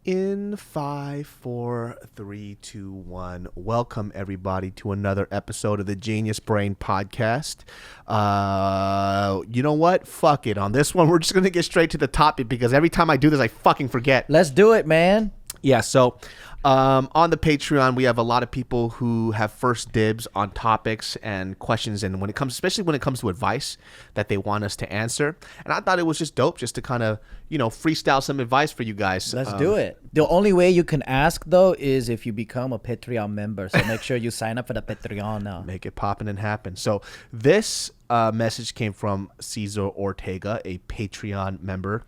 In 5, 4, 3, 2, 1. Welcome everybody to another episode of the GeniusBrain podcast. You know what? Fuck it. On this one, we're just gonna get straight to the topic because every time I do this, I fucking forget. Let's do it, man. Yeah. So, on the Patreon, we have a lot of people who have first dibs on topics and questions, and especially when it comes to advice that they want us to answer. And I thought it was just dope, just to kind of freestyle some advice for you guys. Let's do it. The only way you can ask though is if you become a Patreon member. So make sure you sign up for the Patreon now. Make it poppin' and happen. So this message came from Cesar Ortega, a Patreon member.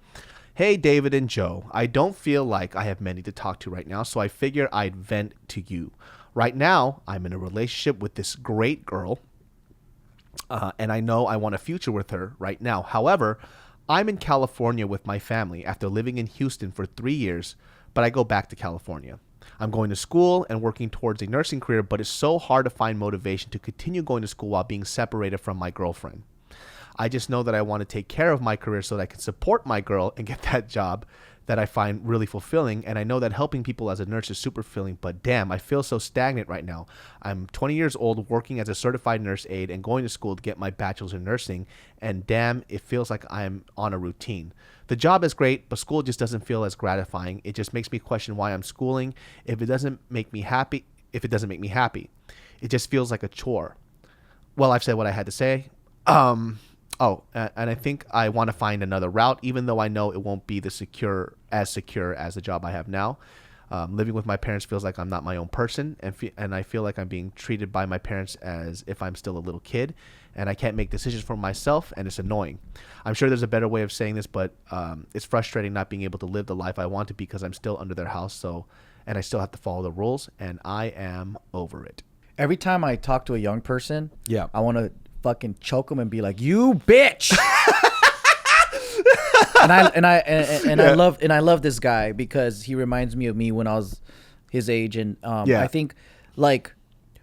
Hey, David and Joe, I don't feel like I have many to talk to right now, so I figure I'd vent to you. Right now, I'm in a relationship with this great girl, and I know I want a future with her right now. However, I'm in California with my family after living in Houston for 3 years, but I go back to California. I'm going to school and working towards a nursing career, but it's so hard to find motivation to continue going to school while being separated from my girlfriend. I just know that I want to take care of my career so that I can support my girl and get that job that I find really fulfilling. And I know that helping people as a nurse is super fulfilling, but damn, I feel so stagnant right now. I'm 20 years old, working as a certified nurse aide and going to school to get my bachelor's in nursing. And damn, it feels like I'm on a routine. The job is great, but school just doesn't feel as gratifying. It just makes me question why I'm schooling. If it doesn't make me happy, it just feels like a chore. Well, I've said what I had to say. And I think I want to find another route, even though I know it won't be as secure as the job I have now. Living with my parents feels like I'm not my own person, and I feel like I'm being treated by my parents as if I'm still a little kid, and I can't make decisions for myself, and it's annoying. I'm sure there's a better way of saying this, but it's frustrating not being able to live the life I want to because I'm still under their house, and I still have to follow the rules, and I am over it. Every time I talk to a young person, yeah, I want to fucking choke him and be like, "You bitch!" I love this guy because he reminds me of me when I was his age, and I think like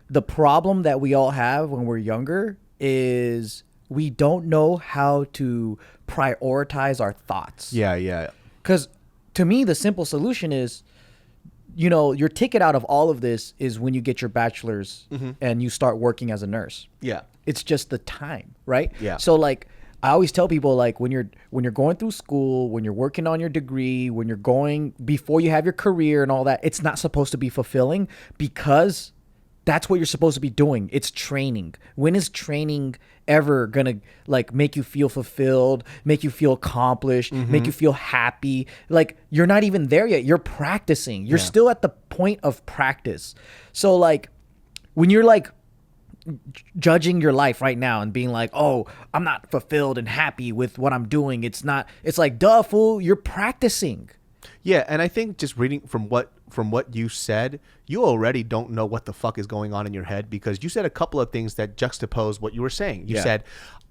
the problem that we all have when we're younger is we don't know how to prioritize our thoughts. Yeah. Because to me, the simple solution is, your ticket out of all of this is when you get your bachelor's and you start working as a nurse. Yeah. It's just the time, right? Yeah. So like I always tell people, like when you're going through school, when you're working on your degree, when you're going before you have your career and all that, it's not supposed to be fulfilling because that's what you're supposed to be doing. It's training. When is training ever gonna like make you feel fulfilled, make you feel accomplished, make you feel happy? Like you're not even there yet. You're practicing. You're still at the point of practice. So like when you're like judging your life right now and being like, oh, I'm not fulfilled and happy with what I'm doing. It's like, duh, fool, you're practicing. Yeah, and I think just reading from what you said, you already don't know what the fuck is going on in your head because you said a couple of things that juxtapose what you were saying. You said,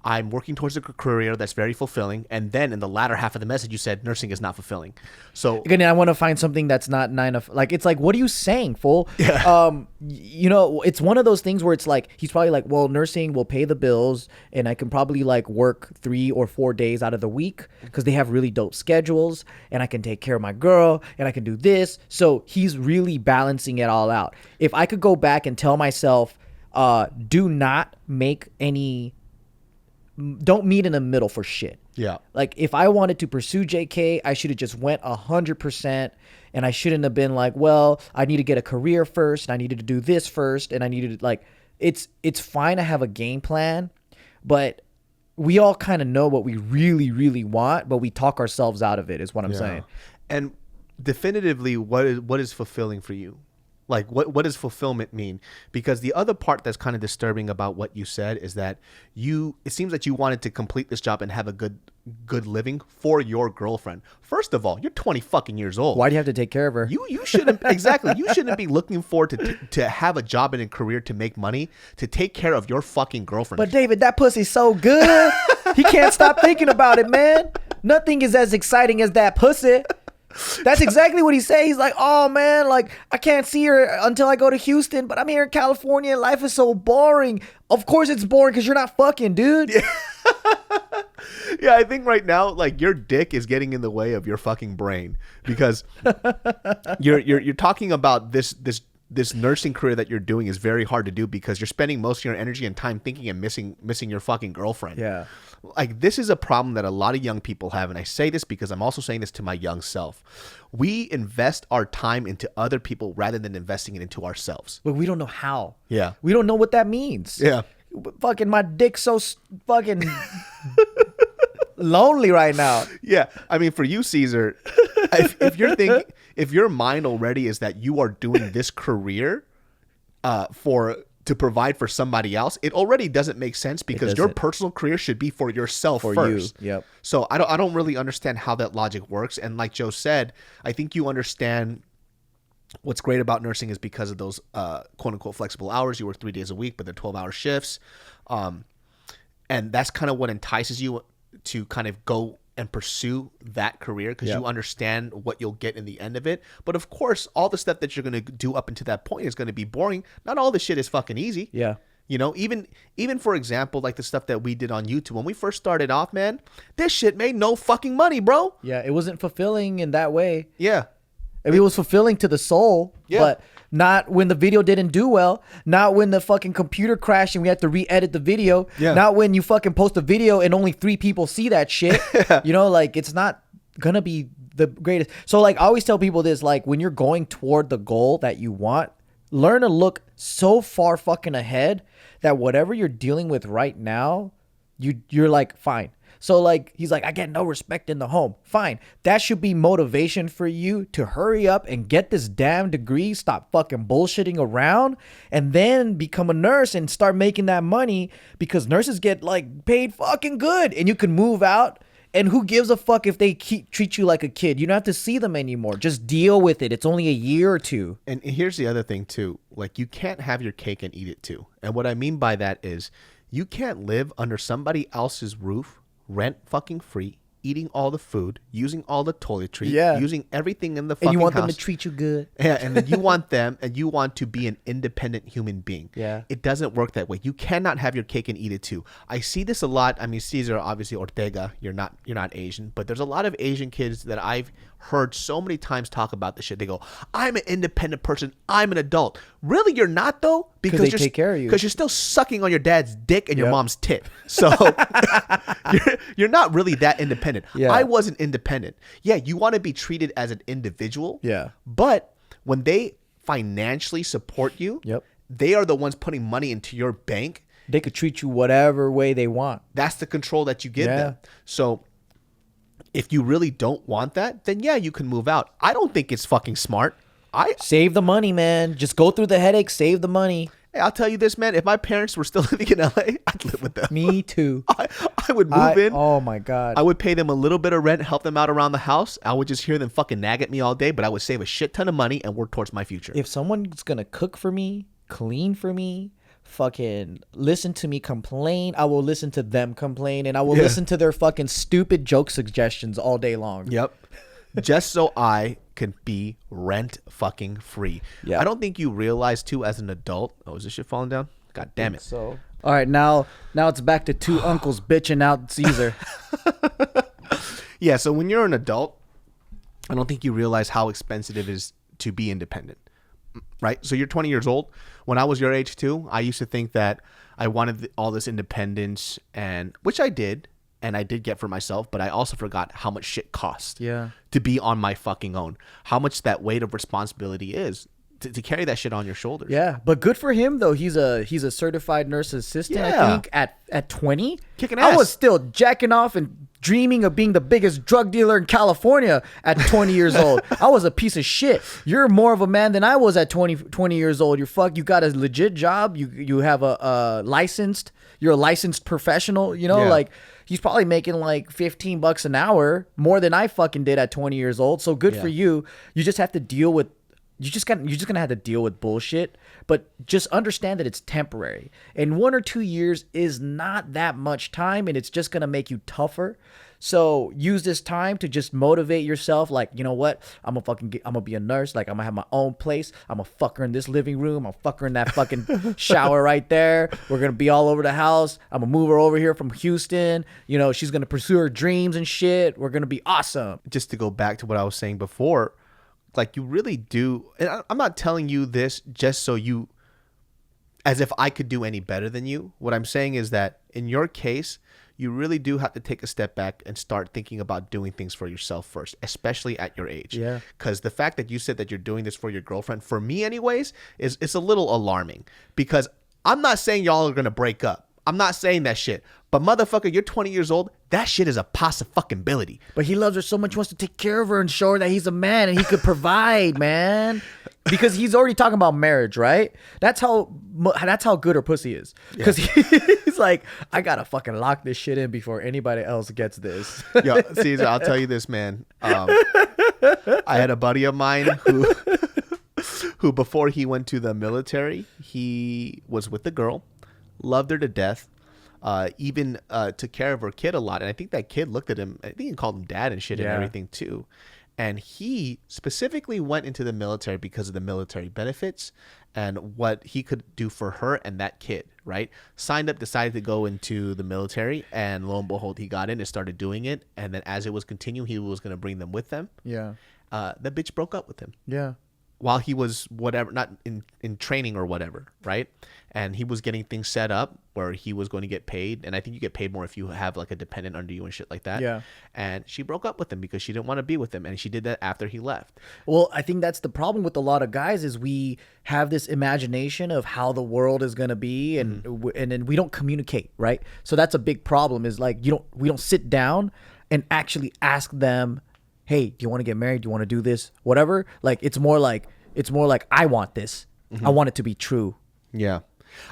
I'm working towards a career that's very fulfilling, and then in the latter half of the message, you said nursing is not fulfilling. So again, I want to find something that's not 9 to 5. Like it's like, what are you saying, fool? Yeah. It's one of those things where it's like he's probably like, well, nursing will pay the bills, and I can probably like work 3 or 4 days out of the week because they have really dope schedules, and I can take care of my girl, and I can do this. So he's really balancing it all out. If I could go back and tell myself, don't meet in the middle for shit. Yeah. Like if I wanted to pursue JK, I should have just went 100%, and I shouldn't have been like, well, I need to get a career first, and I needed to do this first, and I needed to like, it's fine to have a game plan, but we all kind of know what we really, really want, but we talk ourselves out of it is what I'm saying. And definitively, what is fulfilling for you? Like what does fulfillment mean? Because the other part that's kind of disturbing about what you said is that it seems that you wanted to complete this job and have a good living for your girlfriend. First of all, you're 20 fucking years old. Why do you have to take care of her? You shouldn't exactly. You shouldn't be looking forward to have a job and a career to make money to take care of your fucking girlfriend. But David, that pussy's so good. He can't stop thinking about it, man. Nothing is as exciting as that pussy. That's exactly what he said. He's like, oh man, like I can't see her until I go to Houston, but I'm here in California and life is so boring. Of course it's boring because you're not fucking, dude. Yeah, I think right now, like, your dick is getting in the way of your fucking brain because you're talking about this nursing career that you're doing is very hard to do because you're spending most of your energy and time thinking and missing your fucking girlfriend. Yeah. Like, this is a problem that a lot of young people have, and I say this because I'm also saying this to my young self. We invest our time into other people rather than investing it into ourselves. But we don't know how. Yeah. We don't know what that means. Yeah. Fucking my dick's so fucking lonely right now. Yeah, I mean, for you, Caesar, if you're thinking, if your mind already is that you are doing this career to provide for somebody else, it already doesn't make sense because your personal career should be for yourself first. You. Yep. So I don't really understand how that logic works. And like Joe said, I think you understand what's great about nursing is because of those quote unquote flexible hours. You work 3 days a week, but they're 12-hour shifts. And that's kind of what entices you to kind of go and pursue that career because you understand what you'll get in the end of it. But of course, all the stuff that you're going to do up until that point is going to be boring. Not all the shit is fucking easy. Yeah. You know, even for example, like the stuff that we did on YouTube when we first started off, man, this shit made no fucking money, bro. Yeah, it wasn't fulfilling in that way. Yeah. I mean, it was fulfilling to the soul, but not when the video didn't do well. Not when the fucking computer crashed and we had to re-edit the video. Yeah. Not when you fucking post a video and only 3 people see that shit. You know, like, it's not gonna be the greatest. So, like, I always tell people this, like, when you're going toward the goal that you want, learn to look so far fucking ahead that whatever you're dealing with right now, you're like, fine. So, like, he's like, I get no respect in the home. Fine. That should be motivation for you to hurry up and get this damn degree, stop fucking bullshitting around, and then become a nurse and start making that money because nurses get, like, paid fucking good. And you can move out. And who gives a fuck if they treat you like a kid? You don't have to see them anymore. Just deal with it. It's only a year or two. And here's the other thing, too. Like, you can't have your cake and eat it, too. And what I mean by that is you can't live under somebody else's roof, rent fucking free, eating all the food, using all the toiletry, using everything in the fucking house. And you want them to treat you good. Yeah, and then you want them, and you want to be an independent human being. Yeah. It doesn't work that way. You cannot have your cake and eat it too. I see this a lot. I mean, Cesar, obviously Ortega, you're not Asian, but there's a lot of Asian kids that I've heard so many times talk about this shit. They go, I'm an independent person. I'm an adult. Really, you're not, though? Because they take care of you. Because you're still sucking on your dad's dick and your mom's tit. So you're not really that independent. Yeah. I wasn't independent. Yeah, you want to be treated as an individual. Yeah. But when they financially support you, they are the ones putting money into your bank. They could treat you whatever way they want. That's the control that you give them. So if you really don't want that, then yeah, you can move out. I don't think it's fucking smart. Save the money, man. Just go through the headache, save the money. Hey, I'll tell you this, man. If my parents were still living in LA, I'd live with them. Me too. I would move in. Oh my God. I would pay them a little bit of rent, help them out around the house. I would just hear them fucking nag at me all day, but I would save a shit ton of money and work towards my future. If someone's gonna cook for me, clean for me, fucking listen to me complain, I will listen to them complain, and I will listen to their fucking stupid joke suggestions all day long. Yep. Just so I can be rent fucking free. Yeah. I don't think you realize too as an adult. Oh, is this shit falling down? God damn it. So, all right, now it's back to two uncles bitching out Caesar. Yeah, so when you're an adult, I don't think you realize how expensive it is to be independent. Right? So you're 20 years old. When I was your age too, I used to think that I wanted all this independence, and which I did. And I did get for myself, but I also forgot how much shit costs to be on my fucking own. How much that weight of responsibility is to carry that shit on your shoulders. Yeah, but good for him though. He's a certified nurse assistant. I think at 20, kicking ass. I was still jacking off and dreaming of being the biggest drug dealer in California at 20 years old. I was a piece of shit. You're more of a man than I was at 20 years old. You got a legit job. You have you're a licensed professional, you know, like he's probably making like $15 an hour more than I fucking did at 20 years old. So good for you. You just have to deal with you're just gonna have to deal with bullshit, but just understand that it's temporary. And 1 or 2 years is not that much time, and it's just gonna make you tougher. So use this time to just motivate yourself. Like, you know what? I'm gonna be a nurse. Like, I'm gonna have my own place. I'm gonna fuck her in this living room. I'm fuck her in that fucking shower right there. We're gonna be all over the house. I'm gonna move her over here from Houston. You know, she's gonna pursue her dreams and shit. We're gonna be awesome. Just to go back to what I was saying before, like, you really do. And I'm not telling you this just so you, as if I could do any better than you. What I'm saying is that in your case, you really do have to take a step back and start thinking about doing things for yourself first, especially at your age. Yeah. Because the fact that you said that you're doing this for your girlfriend, for me anyways, it's a little alarming. Because I'm not saying y'all are going to break up. I'm not saying that shit. But motherfucker, you're 20 years old. That shit is a possibility. But he loves her so much, he wants to take care of her and show her that he's a man and he could provide, man. Because he's already talking about marriage, right? That's how good her pussy is. Because he's like, I gotta fucking lock this shit in before anybody else gets this. Yo, Caesar, I'll tell you this, man. I had a buddy of mine who before he went to the military, he was with a girl, loved her to death. Even took care of her kid a lot. And I think that kid looked at him, I think he called him dad and shit and everything too. And he specifically went into the military because of the military benefits and what he could do for her and that kid, right? Signed up, decided to go into the military, and lo and behold, he got in and started doing it. And then as it was continuing, he was going to bring them with them. Yeah. The bitch broke up with him. Yeah. While he was whatever, not in training or whatever, right? And he was getting things set up where he was going to get paid. And I think you get paid more if you have like a dependent under you and shit like that. Yeah. And she broke up with him because she didn't want to be with him. And she did that after he left. Well, I think that's the problem with a lot of guys is we have this imagination of how the world is going to be. And and then we don't communicate, right? So that's a big problem is like we don't sit down and actually ask them, hey, do you want to get married? Do you want to do this? Whatever. Like, it's more like I want this. I want it to be true. Yeah.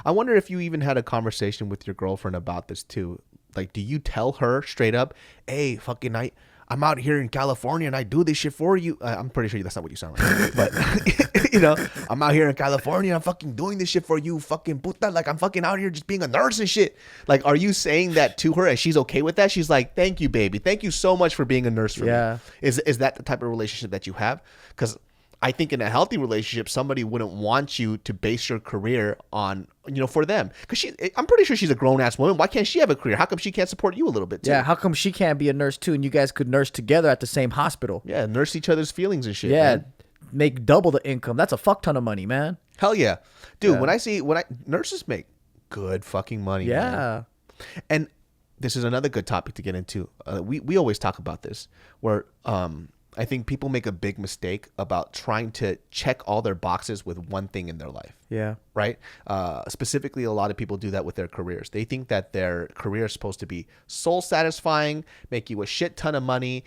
I wonder if you even had a conversation with your girlfriend about this too. Like, do you tell her straight up, hey, fucking I'm out here in California and I do this shit for you. I'm pretty sure that's not what you sound like. But, you know, I'm out here in California. I'm fucking doing this shit for you. Fucking puta. Like, I'm fucking out here just being a nurse and shit. Like, are you saying that to her and she's okay with that? She's like, thank you, baby. Thank you so much for being a nurse for me. Is that the type of relationship that you have? Because I think in a healthy relationship, somebody wouldn't want you to base your career on, for them. Because I'm pretty sure she's a grown-ass woman. Why can't she have a career? How come she can't support you a little bit, too? Yeah, how come she can't be a nurse, too, and you guys could nurse together at the same hospital? Yeah, nurse each other's feelings and shit, yeah, man. Make double the income. That's a fuck ton of money, man. Hell yeah. Dude, nurses make good fucking money, man. And this is another good topic to get into. We always talk about this, where I think people make a big mistake about trying to check all their boxes with one thing in their life. Yeah. Right? Specifically, a lot of people do that with their careers. They think that their career is supposed to be soul satisfying, make you a shit ton of money,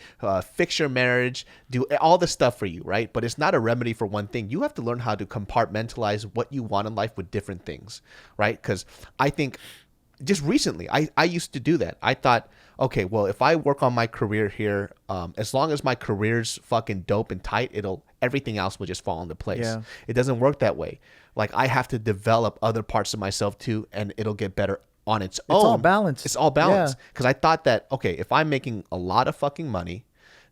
fix your marriage, do all this stuff for you, right? But it's not a remedy for one thing. You have to learn how to compartmentalize what you want in life with different things, right? Because I think just recently, I used to do that. I thought, okay, well, if I work on my career here, as long as my career's fucking dope and tight, everything else will just fall into place. Yeah. It doesn't work that way. Like, I have to develop other parts of myself too, and it'll get better on its own. It's all balance. It's all balance. Because I thought that, okay, if I'm making a lot of fucking money,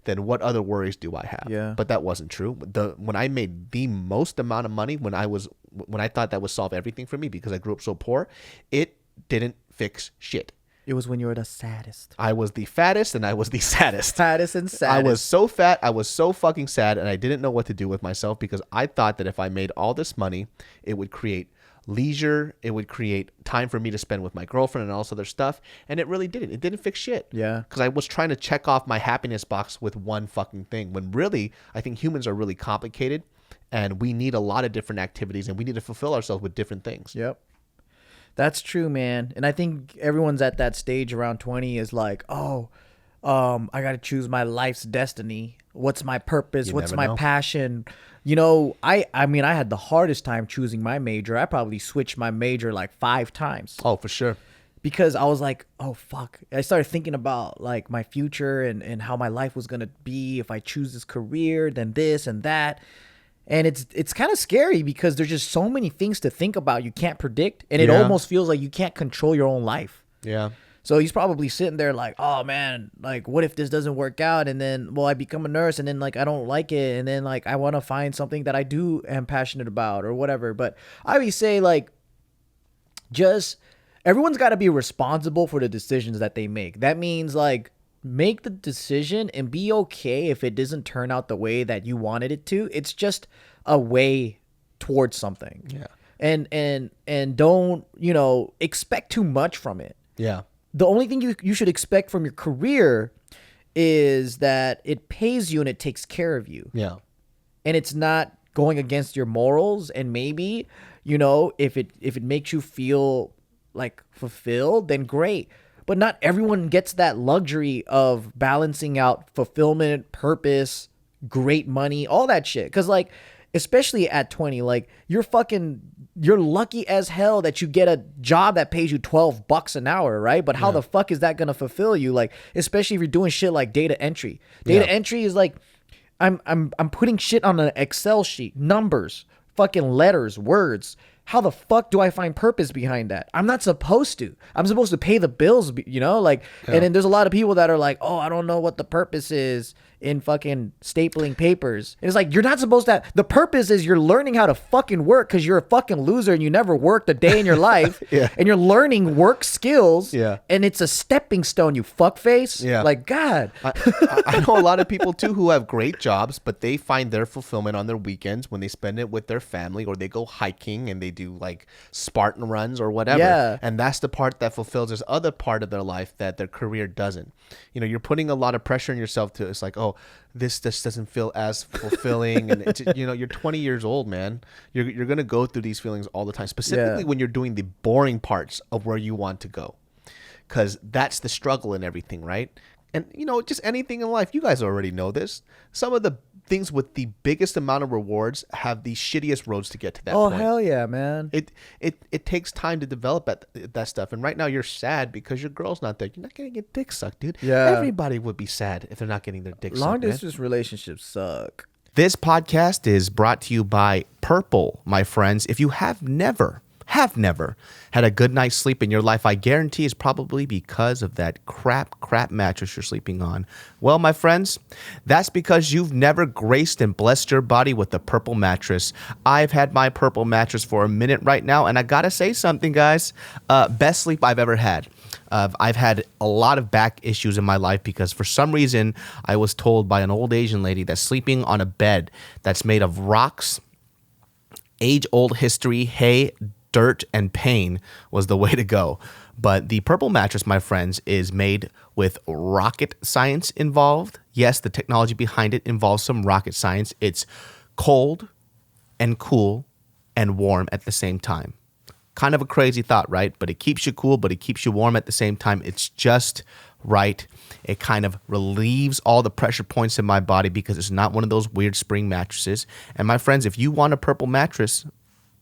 then what other worries do I have? Yeah. But that wasn't true. When I made the most amount of money, when I thought that would solve everything for me because I grew up so poor, it didn't fix shit. It was when you were the saddest. I was the fattest and I was the saddest. Fattest and saddest. I was so fat. I was so fucking sad, and I didn't know what to do with myself because I thought that if I made all this money, it would create leisure. It would create time for me to spend with my girlfriend and all this other stuff. And it really didn't. It didn't fix shit. Yeah. Because I was trying to check off my happiness box with one fucking thing, when really, I think humans are really complicated and we need a lot of different activities and we need to fulfill ourselves with different things. Yep. That's true, man. And I think everyone's at that stage around 20 is like, I got to choose my life's destiny. What's my purpose? You What's never my know. passion? I mean, I had the hardest time choosing my major. I probably switched my major like 5 times. Oh, for sure. Because I was like, oh, fuck. I started thinking about like my future and how my life was going to be if I choose this career, then this and that. And it's kind of scary because there's just so many things to think about you can't predict, and it Yeah. almost feels like you can't control your own life. Yeah. So he's probably sitting there like, oh man, like what if this doesn't work out? And then, well, I become a nurse and then like I don't like it. And then like I want to find something that I do am passionate about or whatever. But I would say like just everyone's got to be responsible for the decisions that they make. That means like make the decision and be okay if it doesn't turn out the way that you wanted it to. It's just a way towards something. Yeah. And don't, expect too much from it. Yeah. The only thing you should expect from your career is that it pays you and it takes care of you. Yeah. And it's not going against your morals. And maybe, if it makes you feel like fulfilled, then great. But not everyone gets that luxury of balancing out fulfillment, purpose, great money, all that shit. Because like, especially at 20, like you're lucky as hell that you get a job that pays you $12 an hour, right? But how the fuck is that gonna fulfill you? Like, especially if you're doing shit like data entry. Data entry is like, I'm putting shit on an Excel sheet, numbers, fucking letters, words. How the fuck do I find purpose behind that? I'm not supposed to. I'm supposed to pay the bills, and then there's a lot of people that are like, oh, I don't know what the purpose is in fucking stapling papers. And it's like, you're not supposed to. The purpose is you're learning how to fucking work because you're a fucking loser and you never worked a day in your life. And you're learning work skills. Yeah. And it's a stepping stone, you fuckface. Yeah. Like, God. I know a lot of people too who have great jobs, but they find their fulfillment on their weekends when they spend it with their family, or they go hiking and they do like Spartan runs or whatever. Yeah. And that's the part that fulfills this other part of their life that their career doesn't. You're putting a lot of pressure on yourself to, it's like, oh, this just doesn't feel as fulfilling. And it's, you're 20 years old, man. You're going to go through these feelings all the time, specifically when you're doing the boring parts of where you want to go. Because that's the struggle in everything, right? And, just anything in life, you guys already know this. Some of the things with the biggest amount of rewards have the shittiest roads to get to that point. Oh, hell yeah, man. It takes time to develop that stuff. And right now you're sad because your girl's not there. You're not going to get dick sucked, dude. Yeah. Everybody would be sad if they're not getting their dick sucked. Long distance relationships suck. This podcast is brought to you by Purple, my friends. If you have never had a good night's sleep in your life, I guarantee it's probably because of that crap mattress you're sleeping on. Well, my friends, that's because you've never graced and blessed your body with the Purple mattress. I've had my Purple mattress for a minute right now, and I gotta say something, guys. Best sleep I've ever had. I've had a lot of back issues in my life because for some reason I was told by an old Asian lady that sleeping on a bed that's made of rocks, age-old history, hay, dirt, and pain was the way to go. But the Purple mattress, my friends, is made with rocket science involved. Yes, the technology behind it involves some rocket science. It's cold and cool and warm at the same time. Kind of a crazy thought, right? But it keeps you cool, but it keeps you warm at the same time. It's just right. It kind of relieves all the pressure points in my body because it's not one of those weird spring mattresses. And my friends, if you want a Purple mattress,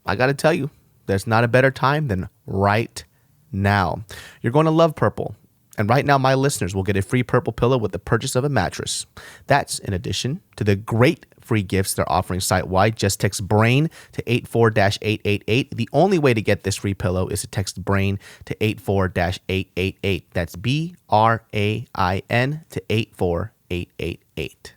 I got to tell you, there's not a better time than right now. You're going to love Purple. And right now, my listeners will get a free Purple pillow with the purchase of a mattress. That's in addition to the great free gifts they're offering site-wide. Just text BRAIN to 84-888. The only way to get this free pillow is to text BRAIN to 84-888. That's BRAIN to 84888.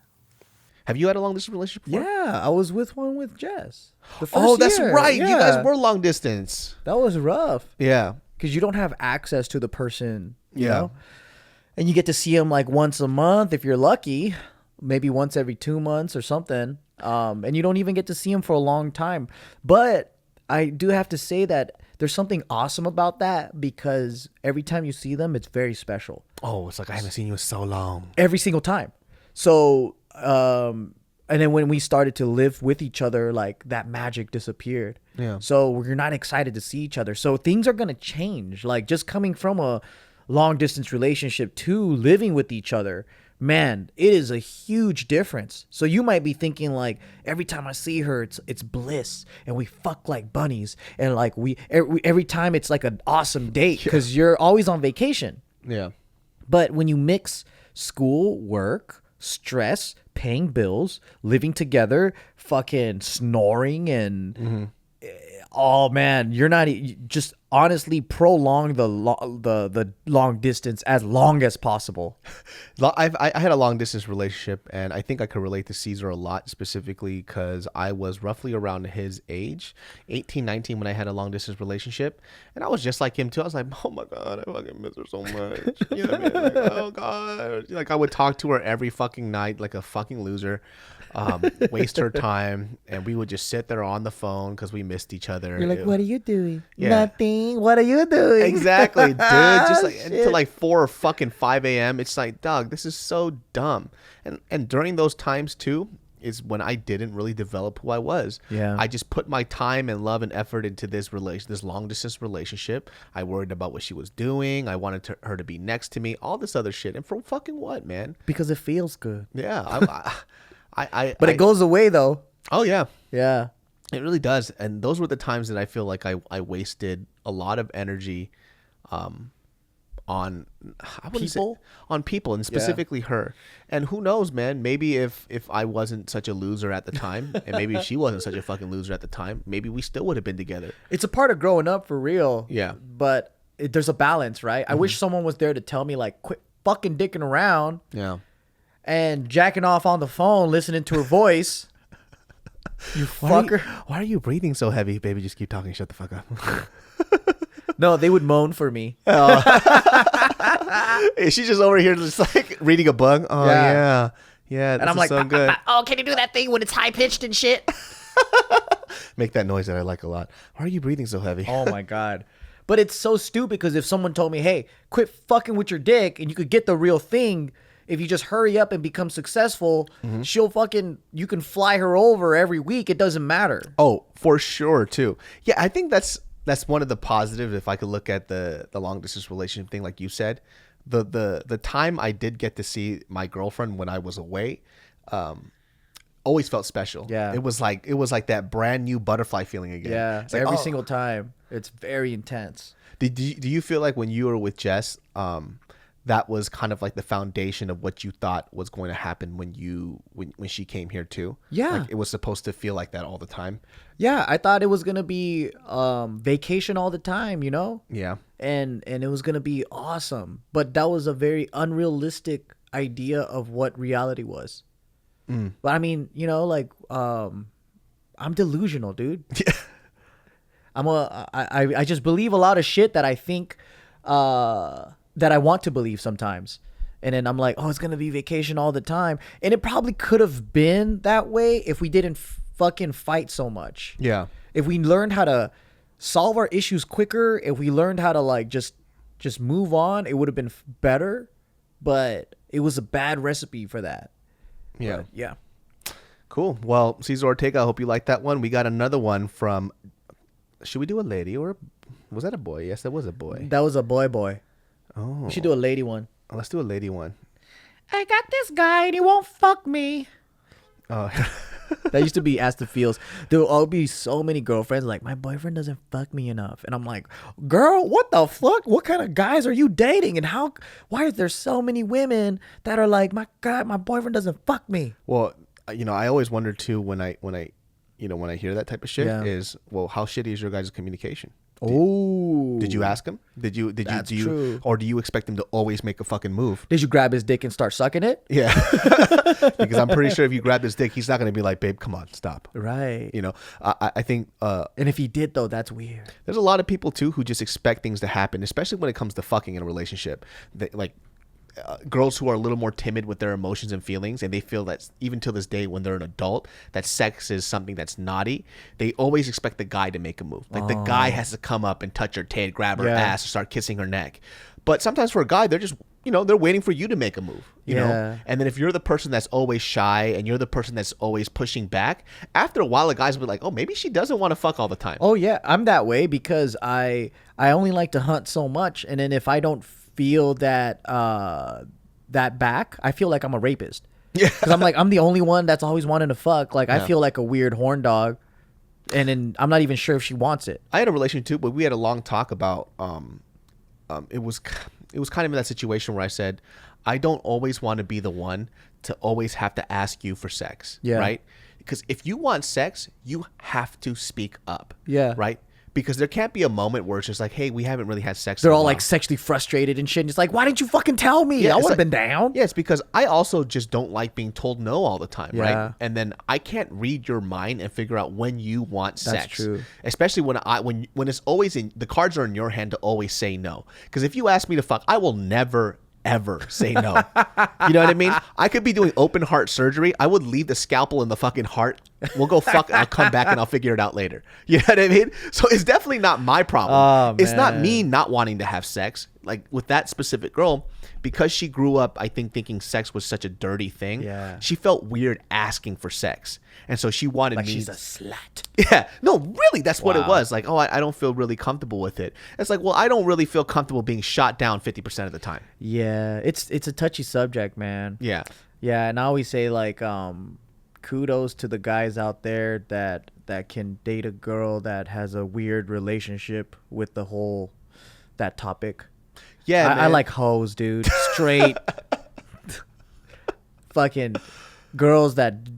Have you had a long distance relationship before? Yeah, I was with one with Jess. Oh, that's year. right. Yeah. You guys were long distance. That was rough. Yeah. Because you don't have access to the person, you Yeah. know? And you get to see them like once a month if you're lucky, maybe once every 2 months or something. And you don't even get to see them for a long time. But I do have to say that there's something awesome about that because every time you see them, it's very special. Oh, it's like I haven't seen you in so long. Every single time. So, and then when we started to live with each other, like that magic disappeared. Yeah. So we're not excited to see each other. So things are going to change. Like just coming from a long distance relationship to living with each other, man, it is a huge difference. So you might be thinking like every time I see her, it's bliss and we fuck like bunnies. And like every time it's like an awesome date because you're always on vacation. Yeah. But when you mix school, work, stress, paying bills, living together, fucking snoring and Mm-hmm. oh man, you're not just honestly prolong the long distance as long as possible. I had a long distance relationship, and I think I could relate to Caesar a lot, specifically because I was roughly around his age, 18, 19, when I had a long distance relationship, and I was just like him too. I was like, oh my god, I fucking miss her so much. You know what I mean? Like, oh god, like I would talk to her every fucking night like a fucking loser. Waste her time, and we would just sit there on the phone because we missed each other. You're like, what are you doing? Yeah. Nothing. What are you doing? Exactly, dude. Just like Shit. until like 4 or fucking 5 a.m. It's like, dog, this is so dumb. And during those times too is when I didn't really develop who I was. Yeah. I just put my time and love and effort into this long distance relationship. I worried about what she was doing. I wanted her to be next to me. All this other shit. And for fucking what, man? Because it feels good. Yeah. But it goes away though. Oh yeah. Yeah. It really does. And those were the times that I feel like I wasted a lot of energy on people and specifically her. And who knows, man, maybe if I wasn't such a loser at the time and maybe she wasn't such a fucking loser at the time, maybe we still would have been together. It's a part of growing up for real. Yeah. But there's a balance, right? I wish someone was there to tell me like, quit fucking dicking around. Yeah. And jacking off on the phone, listening to her voice. You fucker. Why are you breathing so heavy, baby? Just keep talking. Shut the fuck up. No, they would moan for me. She's just over here just like reading a book. Oh yeah. Yeah. And I'm like, so good. oh, can you do that thing when it's high pitched and shit? Make that noise that I like a lot. Why are you breathing so heavy? Oh my God. But it's so stupid because if someone told me, hey, quit fucking with your dick and you could get the real thing, if you just hurry up and become successful, you can fly her over every week. It doesn't matter. Oh, for sure too. Yeah, I think that's one of the positives. If I could look at the long distance relationship thing, like you said, the time I did get to see my girlfriend when I was away, always felt special. Yeah, it was like that brand new butterfly feeling again. Yeah, it's like, every single time. It's very intense. Do you feel like when you were with Jess, that was kind of like the foundation of what you thought was going to happen when she came here too? Yeah. Like it was supposed to feel like that all the time? Yeah, I thought it was going to be vacation all the time, you know? Yeah. And it was going to be awesome. But that was a very unrealistic idea of what reality was. But I mean, you know, like I'm delusional, dude. Yeah. I just believe a lot of shit that I think that I want to believe sometimes. And then I'm like, oh, it's going to be vacation all the time. And it probably could have been that way if we didn't fucking fight so much. Yeah. If we learned how to solve our issues quicker, if we learned how to like just move on, it would have been better. But it was a bad recipe for that. Yeah. But, yeah. Cool. Well, Cesar Ortega, I hope you like that one. We got another one from, should we do a lady or was that a boy? Yes, that was a boy. That was a boy. Oh. We should do a lady one. Let's do a lady one. I got this guy and he won't fuck me. Oh. That used to be Ask the Feels. There will all be so many girlfriends like, my boyfriend doesn't fuck me enough. And I'm like, girl, what the fuck? What kind of guys are you dating? And why is there so many women that are like, my God, my boyfriend doesn't fuck me? Well, you know, I always wonder too when I hear that type of shit is, well, how shitty is your guys' communication? Oh, did you ask him? True. Or do you expect him to always make a fucking move? Did you grab his dick and start sucking it? Yeah. Because I'm pretty sure if you grab his dick, he's not going to be like, babe, come on, stop. Right. You know, I think. And if he did, though, that's weird. There's a lot of people, too, who just expect things to happen, especially when it comes to fucking in a relationship. Girls who are a little more timid with their emotions and feelings, and they feel that even till this day when they're an adult, that sex is something that's naughty. They always expect the guy to make a move. Like the guy has to come up and touch her tit, grab her ass, or start kissing her neck. But sometimes for a guy, they're just, they're waiting for you to make a move, you know? And then if you're the person that's always shy and you're the person that's always pushing back, after a while, the guys will be like, oh, maybe she doesn't want to fuck all the time. Oh, yeah. I'm that way because I only like to hunt so much. And then if I don't feel that back, I feel like I'm a rapist. Yeah. Because I'm the only one that's always wanting to fuck. Like, I feel like a weird horn dog. And then I'm not even sure if she wants it. I had a relationship too, but we had a long talk about it was kind of in that situation where I said, I don't always want to be the one to always have to ask you for sex. Yeah. Right? because if you want sex, you have to speak up. Yeah. Right? Because there can't be a moment where it's just like, hey, we haven't really had sex. They're in a all while. like sexually frustrated and shit. And it's like, why didn't you fucking tell me? I it's would have like- been down. Yeah, it's because I also just don't like being told no all the time, Yeah. right? And then I can't read your mind and figure out when you want sex. That's true. Especially when it's always in the cards are in your hand to always say no. Because if you ask me to fuck, I will never ever say no. You know what I mean? I could be doing open heart surgery. I would leave the scalpel in the fucking heart. We'll go fuck. I'll come back and I'll figure it out later. You know what I mean? So it's definitely not my problem. Oh, It's not man. me not wanting to have sex. Like with that specific girl, because she grew up, I think, thinking sex was such a dirty thing. Yeah. She felt weird asking for sex. And so she wanted Like me. she's a slut. Yeah. No, really, that's what it Wow. was. Like, oh, I don't feel really comfortable with it. It's like, well, I don't really feel comfortable being shot down 50% of the time. Yeah, it's a touchy subject, man. Yeah. Yeah, and I always say like, kudos to the guys out there that can date a girl that has a weird relationship with the whole that topic. Yeah. I man. like hoes, dude. Straight, fucking girls that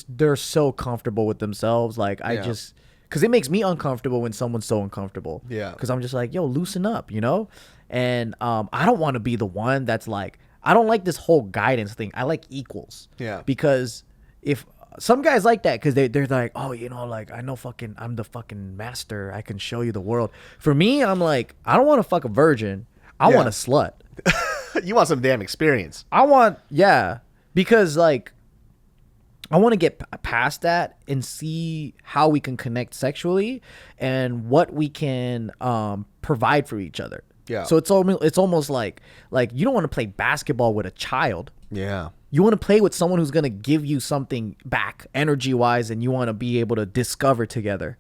they're so comfortable with themselves. Like I Yeah. just, because it makes me uncomfortable when someone's so uncomfortable. Yeah. Because I'm just like, yo, loosen up, you know. And I don't want to be the one that's like, I don't like this whole guidance thing. I like equals. Yeah. Because if some guys like that, because they're like, oh, you know, like I'm the fucking master. I can show you the world. For me, I'm like, I don't want to fuck a virgin. I Yeah. want a slut. You want some damn experience. Because like I want to get past that and see how we can connect sexually and what we can provide for each other. Yeah. So it's almost like you don't want to play basketball with a child. Yeah. You want to play with someone who's going to give you something back energy wise, and you want to be able to discover together.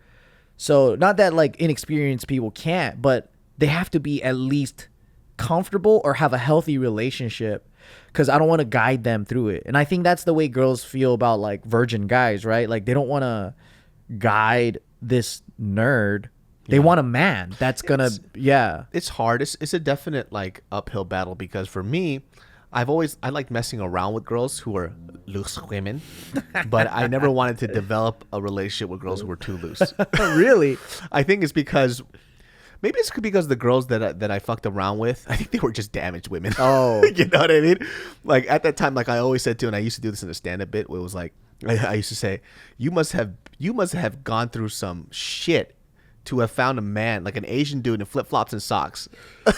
So not that like inexperienced people can't, but they have to be at least comfortable or have a healthy relationship, because I don't want to guide them through it. And I think that's the way girls feel about like virgin guys, right? Like they don't want to guide this nerd. They want a man that's going to, yeah. It's hard. It's a definite like uphill battle, because for me, I like messing around with girls who are loose women, but I never wanted to develop a relationship with girls who were too loose. Really? I think it's because maybe it's because the girls that I fucked around with, I think they were just damaged women. Oh. You know what I mean? Like at that time, like I always said to, and I used to do this in a stand-up bit, where it was like I used to say, you must have gone through some shit to have found a man, like an Asian dude in flip-flops and socks,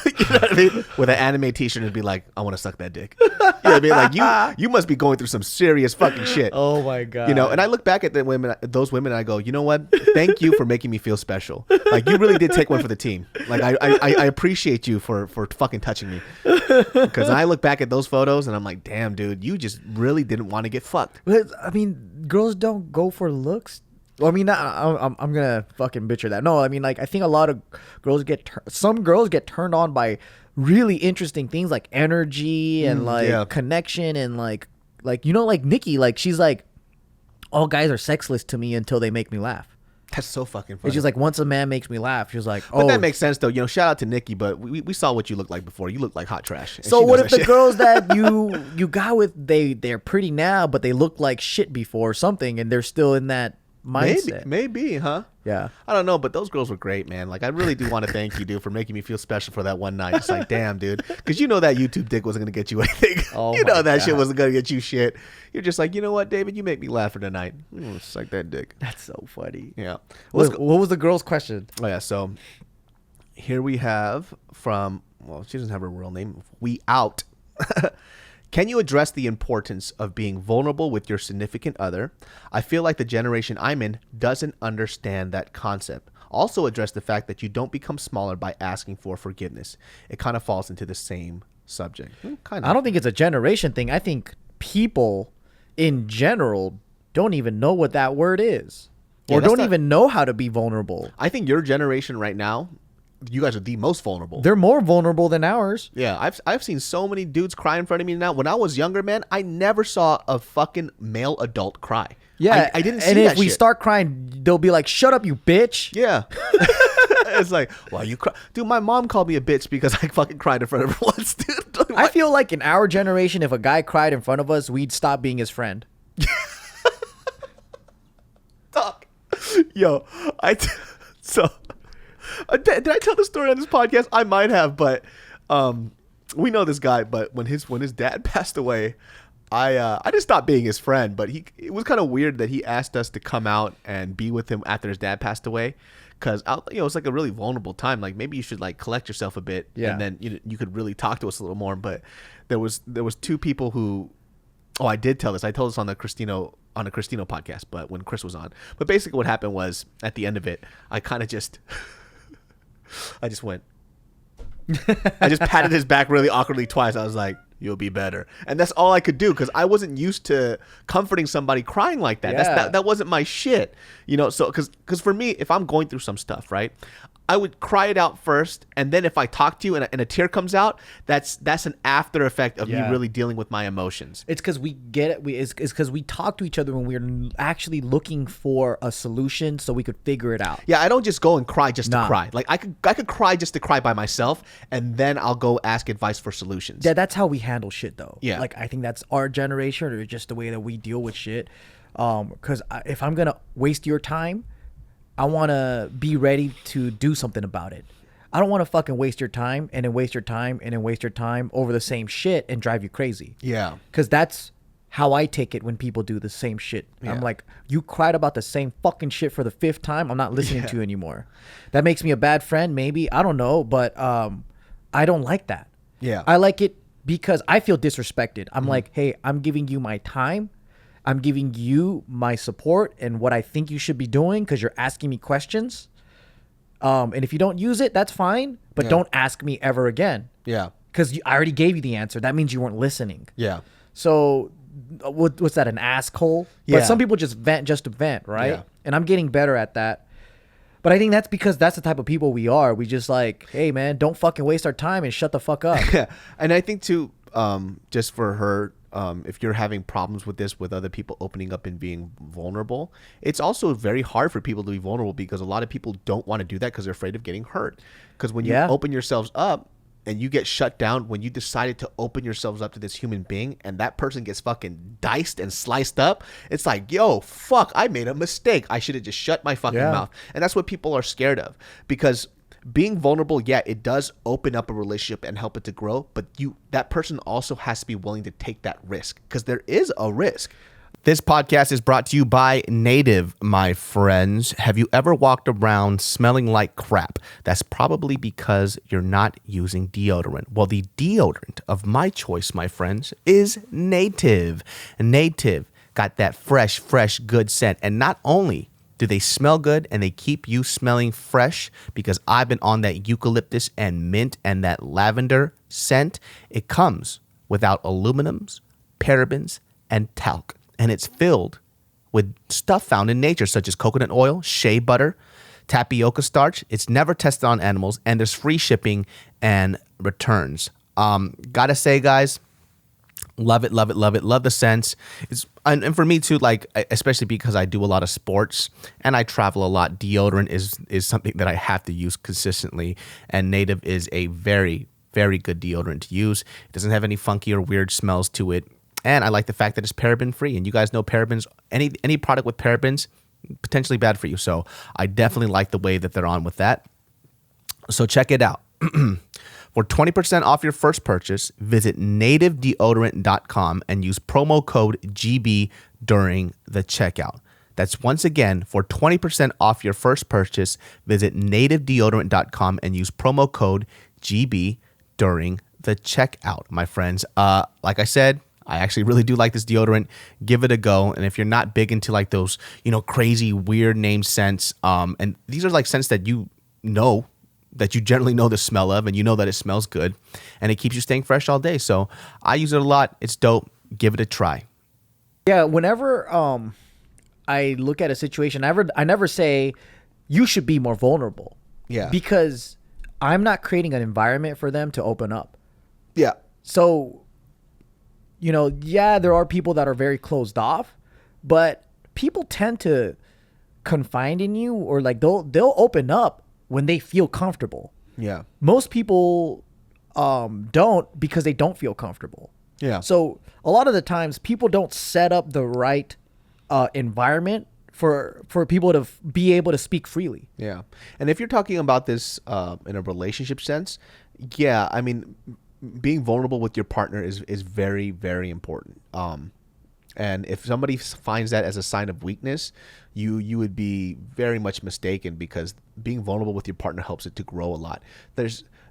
you know what I mean, with an anime t-shirt, and be like, I want to suck that dick. You know what I mean? Like you must be going through some serious fucking shit. Oh my God. You know, and I look back at those women, and I go, you know what? Thank you for making me feel special. Like you really did take one for the team. Like I appreciate you for fucking touching me. Because I look back at those photos and I'm like, damn, dude, you just really didn't want to get fucked. But, I mean, girls don't go for looks. Well, I mean, I'm gonna fucking butcher that. No, I mean, like I think a lot of girls some girls get turned on by really interesting things like energy and like connection and like you know, like Nikki, like she's like, all guys are sexless to me until they make me laugh. That's so fucking funny. It's just like, once a man makes me laugh, she's like, But oh. that makes sense though. You know, shout out to Nikki, but we saw what you looked like before. You look like hot trash. And So she what knows if that the shit. girls that you got with, they're pretty now, but they look like shit before or something, and they're still in that mindset? Maybe, huh? Yeah. I don't know, but those girls were great, man. Like, I really do want to thank you, dude, for making me feel special for that one night. It's like, damn, dude. Because you know that YouTube dick wasn't going to get you anything. Oh You know my that shit God. wasn't going to get you shit. You're just like, you know what, David? You make me laugh for the night. It's like that dick. That's so funny. Yeah. What was the girl's question? Oh, yeah. So here we have from, well, she doesn't have her real name. We Out. Can you address the importance of being vulnerable with your significant other? I feel like the generation I'm in doesn't understand that concept. Also address the fact that you don't become smaller by asking for forgiveness. It kind of falls into the same subject. Kind of. I don't think it's a generation thing. I think people in general don't even know what that word is, Yeah, or that's don't not- even know how to be vulnerable. I think your generation right now, you guys are the most vulnerable. They're more vulnerable than ours. Yeah, I've seen so many dudes cry in front of me now. When I was younger, man, I never saw a fucking male adult cry. Yeah, I didn't see and that if we shit. start crying, they'll be like, "Shut up, you bitch." Yeah. It's like, well, you cry. Dude, my mom called me a bitch because I fucking cried in front of her once, dude. I feel like in our generation, if a guy cried in front of us, we'd stop being his friend. Yo, so did I tell the story on this podcast? I might have, but we know this guy. But when his dad passed away, I just stopped being his friend. But it was kind of weird that he asked us to come out and be with him after his dad passed away, because it's like a really vulnerable time. Like maybe you should like collect yourself a bit, and then you could really talk to us a little more. But there was two people who. Oh, I did tell this. I told this on the Cristino podcast, but when Chris was on. But basically what happened was at the end of it, I kind of just I just went I just patted his back really awkwardly twice. I was like, "You'll be better." And that's all I could do, because I wasn't used to comforting somebody crying like that. Yeah. That wasn't my shit. So cuz for me, if I'm going through some stuff, right? I would cry it out first, and then if I talk to you and a tear comes out, that's an after effect of me really dealing with my emotions. It's because we get it. It's because we talk to each other when we're actually looking for a solution, so we could figure it out. Yeah, I don't just go and cry just to cry. Like I could cry just to cry by myself, and then I'll go ask advice for solutions. Yeah, that's how we handle shit, though. Yeah, like I think that's our generation, or just the way that we deal with shit. Because if I'm gonna waste your time, I want to be ready to do something about it. I don't want to fucking waste your time and then waste your time and then waste your time over the same shit and drive you crazy. Yeah. Because that's how I take it when people do the same shit. Yeah. I'm like, you cried about the same fucking shit for the 5th time. I'm not listening to you anymore. That makes me a bad friend, maybe. I don't know. But I don't like that. Yeah. I like it because I feel disrespected. I'm like, hey, I'm giving you my time. I'm giving you my support and what I think you should be doing because you're asking me questions. And if you don't use it, that's fine. But don't ask me ever again. Yeah. Because I already gave you the answer. That means you weren't listening. Yeah. So what's that, an asshole? Yeah. But some people just vent just to vent, right? Yeah. And I'm getting better at that. But I think that's because that's the type of people we are. We just like, hey, man, don't fucking waste our time and shut the fuck up. Yeah. And I think, too, just for her, if you're having problems with this, with other people opening up and being vulnerable, it's also very hard for people to be vulnerable, because a lot of people don't want to do that because they're afraid of getting hurt. Because when you open yourselves up and you get shut down, when you decided to open yourselves up to this human being and that person gets fucking diced and sliced up, it's like, yo, fuck, I made a mistake. I should have just shut my fucking mouth. And that's what people are scared of, because being vulnerable, it does open up a relationship and help it to grow, but that person also has to be willing to take that risk, because there is a risk. This podcast is brought to you by Native, my friends. Have you ever walked around smelling like crap? That's probably because you're not using deodorant. Well, the deodorant of my choice, my friends, is Native. Native got that fresh, good scent. And not only do they smell good and they keep you smelling fresh, because I've been on that eucalyptus and mint and that lavender scent. It comes without aluminums, parabens, and talc. And it's filled with stuff found in nature, such as coconut oil, shea butter, tapioca starch. It's never tested on animals, and there's free shipping and returns. Gotta say, guys, love it. Love the scents. And for me too, like, especially because I do a lot of sports and I travel a lot, deodorant is something that I have to use consistently. And Native is a very, very good deodorant to use. It doesn't have any funky or weird smells to it. And I like the fact that it's paraben free. And you guys know parabens, any product with parabens, potentially bad for you. So I definitely like the way that they're on with that. So check it out. For 20% off your first purchase, visit nativedeodorant.com and use promo code GB during the checkout. That's, once again, for 20% off your first purchase, visit nativedeodorant.com and use promo code GB during the checkout, my friends. Like I said, I actually really do like this deodorant. Give it a go. And if you're not big into like those, crazy, weird name scents, and these are like scents that that you generally know the smell of, and you know that it smells good, and it keeps you staying fresh all day. So I use it a lot. It's dope. Give it a try. Yeah, whenever I look at a situation, I never say you should be more vulnerable. Yeah. Because I'm not creating an environment for them to open up. Yeah. So, there are people that are very closed off, but people tend to confide in you, or like they'll open up when they feel comfortable. Yeah. Most people don't, because they don't feel comfortable. Yeah. So a lot of the times people don't set up the right environment for people to be able to speak freely. Yeah. And if you're talking about this in a relationship sense, yeah, I mean, being vulnerable with your partner is very, very important. And if somebody finds that as a sign of weakness, you would be very much mistaken, because being vulnerable with your partner helps it to grow a lot. There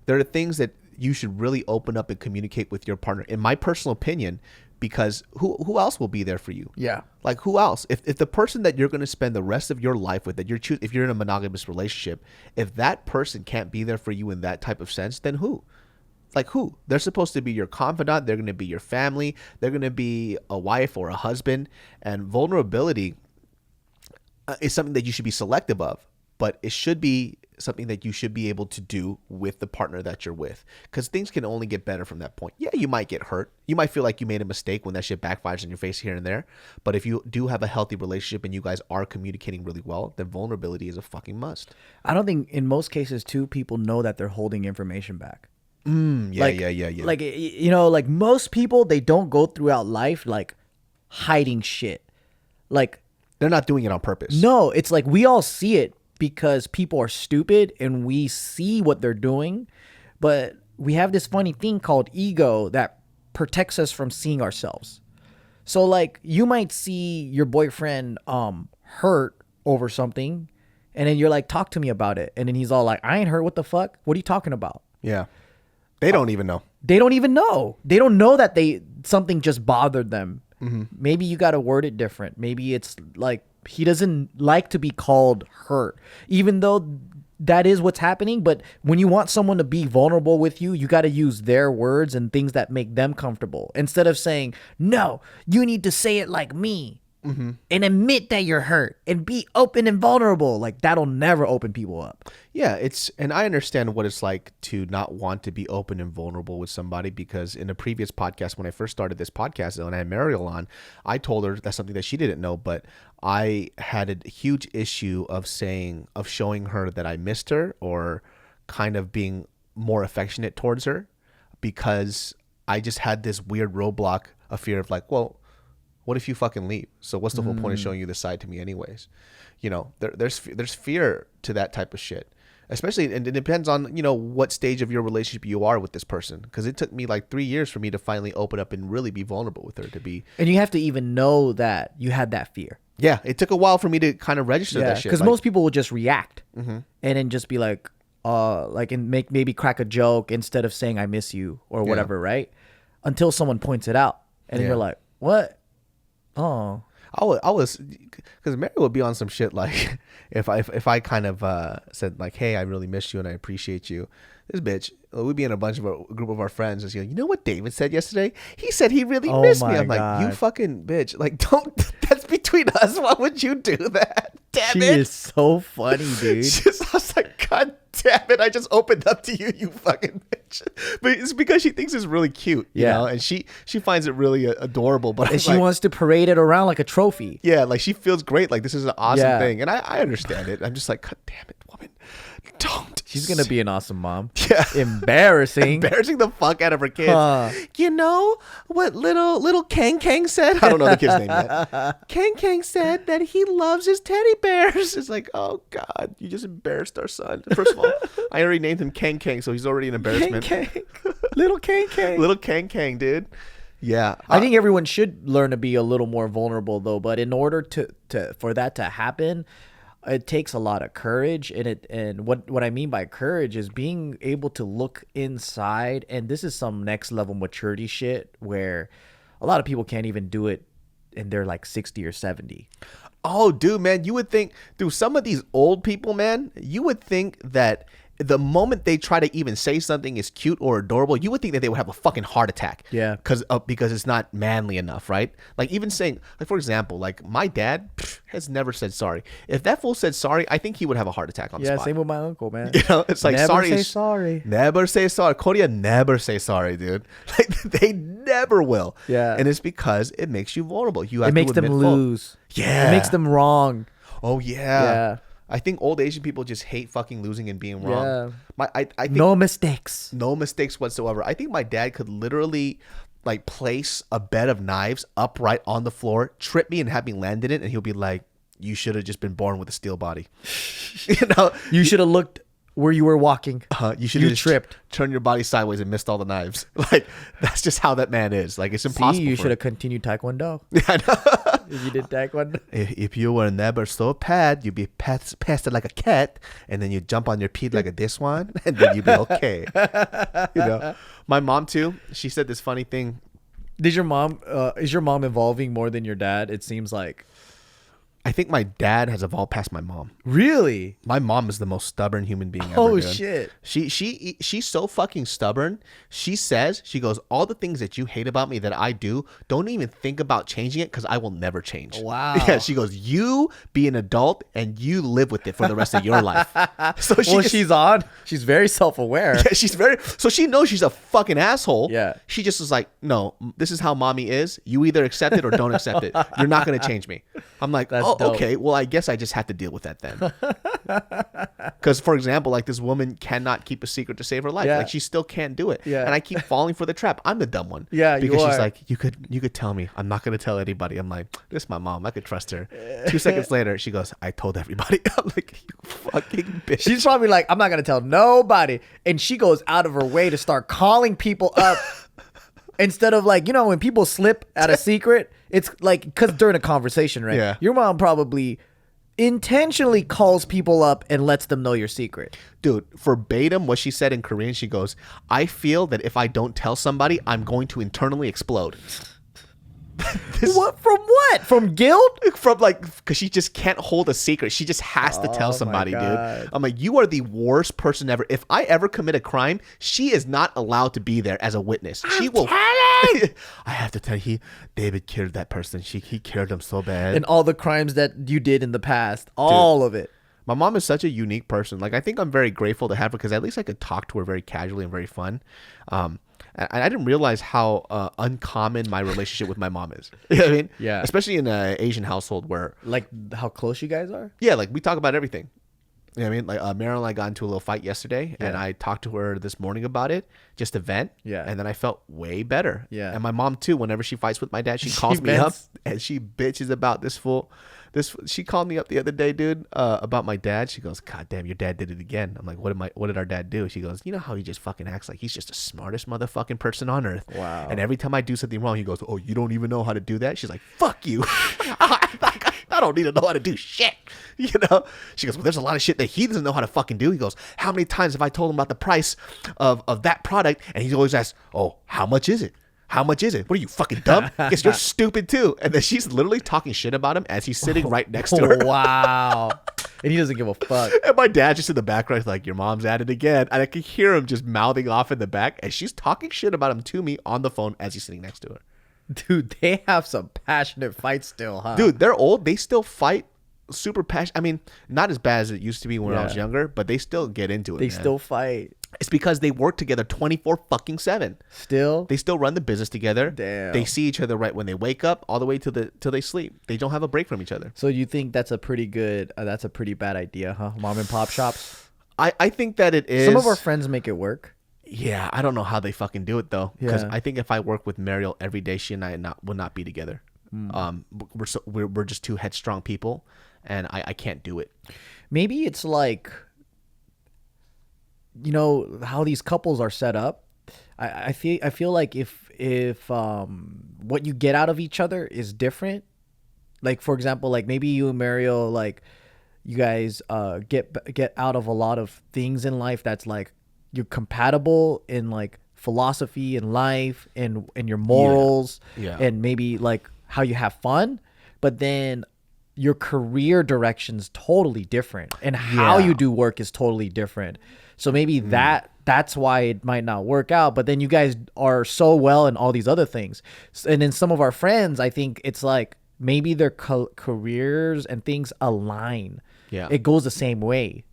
are things that you should really open up and communicate with your partner, in my personal opinion, because who else will be there for you? Yeah. Like, who else? If the person that you're going to spend the rest of your life with, if you're in a monogamous relationship, if that person can't be there for you in that type of sense, then who? Like, who? They're supposed to be your confidant. They're going to be your family. They're going to be a wife or a husband. And vulnerability is something that you should be selective of, but it should be something that you should be able to do with the partner that you're with, because things can only get better from that point. Yeah, you might get hurt. You might feel like you made a mistake when that shit backfires in your face here and there. But if you do have a healthy relationship and you guys are communicating really well, then vulnerability is a fucking must. I don't think in most cases too, people know that they're holding information back. Yeah. Like, you know, like most people, they don't go throughout life like hiding shit. Like, they're not doing it on purpose. No, it's like we all see it because people are stupid and we see what they're doing. But we have this funny thing called ego that protects us from seeing ourselves. So like, you might see your boyfriend hurt over something, and then you're like, talk to me about it. And then he's all like, I ain't hurt. What the fuck? What are you talking about? Yeah. They don't even know. They don't even know. They don't know that something just bothered them. Mm-hmm. Maybe you got to word it different. Maybe it's like he doesn't like to be called hurt, even though that is what's happening. But when you want someone to be vulnerable with you, you got to use their words and things that make them comfortable, instead of saying, no, you need to say it like me. Mm-hmm. And admit that you're hurt and be open and vulnerable. Like, that'll never open people up. Yeah, and I understand what it's like to not want to be open and vulnerable with somebody, because in a previous podcast, when I first started this podcast and I had Mariel on, I told her that's something that she didn't know, but I had a huge issue of showing her that I missed her, or kind of being more affectionate towards her, because I just had this weird roadblock, a fear of like, well, what if you fucking leave? So what's the whole point of showing you this side to me anyways? You know, there's fear to that type of shit, especially, and it depends on, you know, what stage of your relationship you are with this person. Because it took me like 3 years for me to finally open up and really be vulnerable with her, and you have to even know that you had that fear. Yeah, it took a while for me to kind of register that shit. Because most people will just react and then just be like, and maybe crack a joke instead of saying I miss you or whatever, right? Until someone points it out, and then you're like, what? Oh, I was, because Mary would be on some shit like, if I kind of said like, hey, I really missed you and I appreciate you. This bitch, we'd be in a group of our friends, and you know what David said yesterday? He said he really missed me. I'm like, you fucking bitch! Like, don't. That's between us. Why would you do that? Damn it! She is so funny, dude. I was like, God damn it! I just opened up to you, you fucking bitch. But it's because she thinks it's really cute, you know, and she finds it really adorable. But she wants to parade it around like a trophy. Yeah, like she feels great. Like, this is an awesome thing, and I understand it. I'm just like, God damn it, woman. Don't. She's gonna be an awesome mom. Yeah. Embarrassing the fuck out of her kids. You know what little Kang Kang said? I don't know the kid's name yet. Kang Kang said that he loves his teddy bears. It's like, oh God, you just embarrassed our son. First of all, I already named him Kang Kang, so he's already an embarrassment. Kang Kang. Little Kang Kang. Little Kang Kang, dude. Yeah. I think everyone should learn to be a little more vulnerable though, but in order for that to happen, it takes a lot of courage, and what I mean by courage is being able to look inside, and this is some next level maturity shit where a lot of people can't even do it, and they're like 60 or 70. Oh, dude, man, you would think, dude, some of these old people, man, you would think that the moment they try to even say something is cute or adorable, you would think that they would have a fucking heart attack. Yeah. Because it's not manly enough, right? Like, even saying, like, for example, like, my dad has never said sorry. If that fool said sorry, I think he would have a heart attack on the spot. Yeah, same with my uncle, man. You know, it's like, never say sorry. Never say sorry. Korea never say sorry, dude. Like, they never will. Yeah. And it's because it makes you vulnerable. You have it makes to them lose. Yeah. It makes them wrong. Oh, yeah. Yeah. I think old Asian people just hate fucking losing and being wrong. Yeah. I think no mistakes. No mistakes whatsoever. I think my dad could literally like place a bed of knives upright on the floor, trip me and have me land in it, and he'll be like, you should have just been born with a steel body. You know, You should have looked where you were walking. you should have tripped. Turned your body sideways and missed all the knives. Like, that's just how that man is. Like, it's impossible. See, you should have continued Taekwondo. Yeah, I know. If you did Taekwondo. If you were never so bad, you'd be pasted like a cat, and then you jump on your feet like a this one, and then you'd be okay. You know, my mom too. She said this funny thing. Is your mom evolving more than your dad? It seems like. I think my dad has evolved past my mom. Really? My mom is the most stubborn human being ever. Oh, dude. shit. She's so fucking stubborn. She goes, all the things that you hate about me that I do, don't even think about changing it because I will never change. Wow. Yeah, she goes, you be an adult and you live with it for the rest of your life. So she's very self-aware. Yeah, so she knows she's a fucking asshole. Yeah. She just was like, no, this is how mommy is. You either accept it or don't accept it. You're not going to change me. I'm like, That's oh, dope. okay. Well, I guess I just have to deal with that then. Because, for example, like this woman cannot keep a secret to save her life. Yeah. Like she still can't do it. Yeah. And I keep falling for the trap. I'm the dumb one. Yeah, you because she's are. like, you could tell me. I'm not going to tell anybody. I'm like, this is my mom. I could trust her. 2 seconds later, she goes, I told everybody. I'm like, you fucking bitch. She's probably like, I'm not going to tell nobody. And she goes out of her way to start calling people up. Instead of like, you know, when people slip at a secret, it's like, because during a conversation, right? Yeah. Your mom probably intentionally calls people up and lets them know your secret. Dude, verbatim what she said in Korean, she goes, I feel that if I don't tell somebody, I'm going to internally explode. What? From what? From guilt? From like, because she just can't hold a secret. She just has to tell somebody, dude. I'm like, you are the worst person ever. If I ever commit a crime, she is not allowed to be there as a witness. She will. I have to tell you, David killed that person. He killed him so bad. And all the crimes that you did in the past, all of it. My mom is such a unique person. Like, I think I'm very grateful to have her because at least I could talk to her very casually and very fun. And I didn't realize how uncommon my relationship with my mom is. You know what I mean? Yeah. Especially in an Asian household where, Like how close you guys are? yeah, like we talk about everything. You know what I mean? Like Meryl and I got into a little fight yesterday, and I talked to her this morning about it, just to vent. Yeah. And then I felt way better. Yeah. And my mom too. Whenever she fights with my dad, she calls me up vents. and she bitches about this fool. She called me up the other day, dude, about my dad. She goes, God damn, your dad did it again. I'm like, what did our dad do? She goes, you know how he just fucking acts like he's just the smartest motherfucking person on earth. Wow. And every time I do something wrong, he goes, oh, you don't even know how to do that? She's like, fuck you. I don't need to know how to do shit. You know? She goes, well, there's a lot of shit that he doesn't know how to fucking do. He goes, how many times have I told him about the price of that product? And he always asks, oh, how much is it? How much is it? What are you, fucking dumb? Guess you're stupid too. And then she's literally talking shit about him as he's sitting right next to her. Wow. And he doesn't give a fuck. And my dad's just in the background like, your mom's at it again. And I can hear him just mouthing off in the back. And she's talking shit about him to me on the phone as he's sitting next to her. Dude, they have some passionate fights still, huh? Dude, they're old. They still fight super passionate. I mean, not as bad as it used to be when I was Yeah. younger, but they still get into it. They man. still fight. It's because they work together 24/7. Still? They still run the business together. Damn. They see each other right when they wake up, all the way till they sleep. They don't have a break from each other. So you think that's a pretty good, that's a pretty bad idea, huh? Mom and pop shops? I think that it is. Some of our friends make it work. Yeah, I don't know how they fucking do it though. Because Yeah. I think if I work with Mariel every day, she and I will not be together. We're just two headstrong people, and I can't do it. Maybe it's like, you know, how these couples are set up. I feel like if what you get out of each other is different. Like, for example, like maybe you and Mario, like you guys get out of a lot of things in life that's like you're compatible in like philosophy and life and your morals Yeah. and maybe like how you have fun, but then your career direction's totally different and how Yeah. you do work is totally different. So maybe that's why it might not work out, but then you guys are so well in all these other things. And then some of our friends, I think it's like maybe their careers and things align. Yeah. It goes the same way.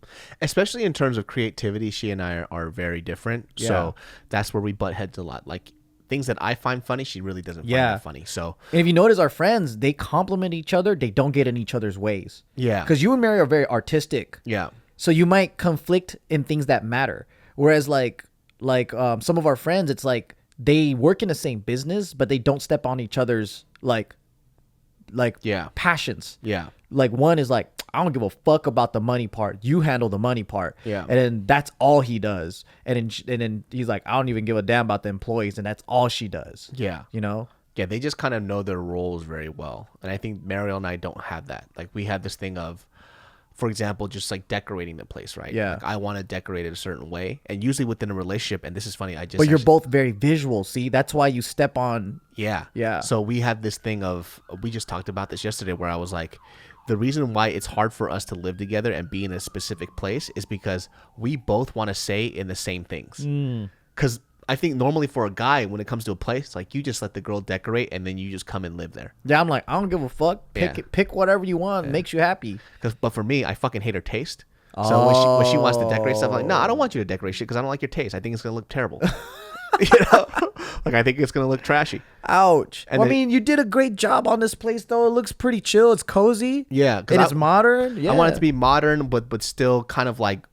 Especially in terms of creativity, she and I are very different. Yeah. So that's where we butt heads a lot. Like things that I find funny, she really doesn't find Yeah. that funny. So And if you notice our friends, they compliment each other. They don't get in each other's ways. yeah, Because you and Mary are very artistic. yeah, So you might conflict in things that matter. Whereas like some of our friends, it's like they work in the same business, but they don't step on each other's like passions. Yeah. Like one is like, I don't give a fuck about the money part. You handle the money part. Yeah. And then that's all he does. And then he's like, I don't even give a damn about the employees, and that's all she does. Yeah. You know? Yeah, they just kind of know their roles very well. And I think Mariel and I don't have that. Like, we have this thing of, for example, just like decorating the place, right? Yeah. Like, I want to decorate it a certain way. And usually within a relationship, and this is funny, But you're both very visual, see? That's why you step on. Yeah. Yeah. So we have this thing of, we just talked about this yesterday, where I was like, the reason why it's hard for us to live together and be in a specific place is because we both want to say in the same things. Because I think normally for a guy, when it comes to a place, like, you just let the girl decorate and then you just come and live there. Yeah, I'm like, I don't give a fuck. Pick whatever you want. Yeah. Makes you happy. But for me, I fucking hate her taste. So when she wants to decorate stuff, I'm like, no, I don't want you to decorate shit because I don't like your taste. I think it's going to look terrible. You know? Like, I think it's going to look trashy. Ouch. Well, I mean, you did a great job on this place, though. It looks pretty chill. It's cozy. Yeah. And it's modern. Yeah. I want it to be modern, but still kind of like,